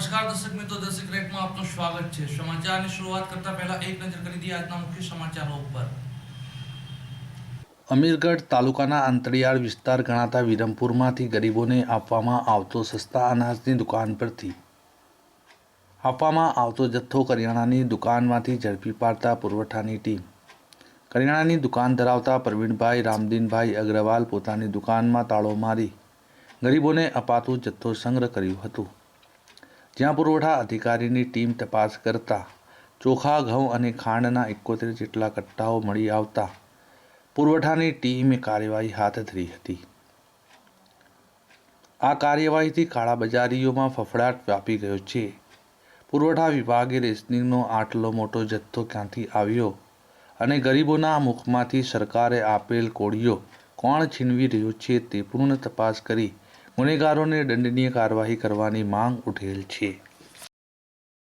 નમસ્કાર દર્શક મિત્રો, ધ સિક્રેટમાં આપનું સ્વાગત છે। સમાચારની શરૂઆત કરતા પહેલા એક નજર કરી દઈએ આજના મુખ્ય સમાચારો ઉપર। અમીરગઢ તાલુકાના અંતરિયાળ વિસ્તાર ગણાતા વિરમપુરમાંથી ગરીબોને આપવામાં આવતો સસ્તા અનાજની દુકાન પરથી આપવામાં આવતો જથ્થો કરિયાણાની દુકાનમાંથી ઝડપી પાડતા પુરવઠાની ટીમ। કરિયાણાની દુકાન ધરાવતા પ્રવીણભાઈ રામદીનભાઈ અગ્રવાલ પોતાની દુકાનમાં તાળો મારી ગરીબોને અપાતું જથ્થો સંગ્રહ કર્યું હતું, જ્યાં પુરવઠા અધિકારીની ટીમ તપાસ કરતા ચોખા, ઘઉં અને ખાંડના 71 જેટલા કટ્ટાઓ મળી આવતા પુરવઠાની ટીમે કાર્યવાહી હાથ ધરી હતી। આ કાર્યવાહીથી કાળાબજારીઓમાં ફફડાટ વ્યાપી ગયો છે। પુરવઠા વિભાગે રેશનિંગનો આટલો મોટો જથ્થો ક્યાંથી આવ્યો અને ગરીબોના મુખમાંથી સરકારે આપેલ કોળીઓ કોણ છીનવી રહ્યું છે તે પૂર્ણ તપાસ કરી ગુનેગારોને દંડનીય કાર્યવાહી કરવાની માંગ ઉઠેલ છે।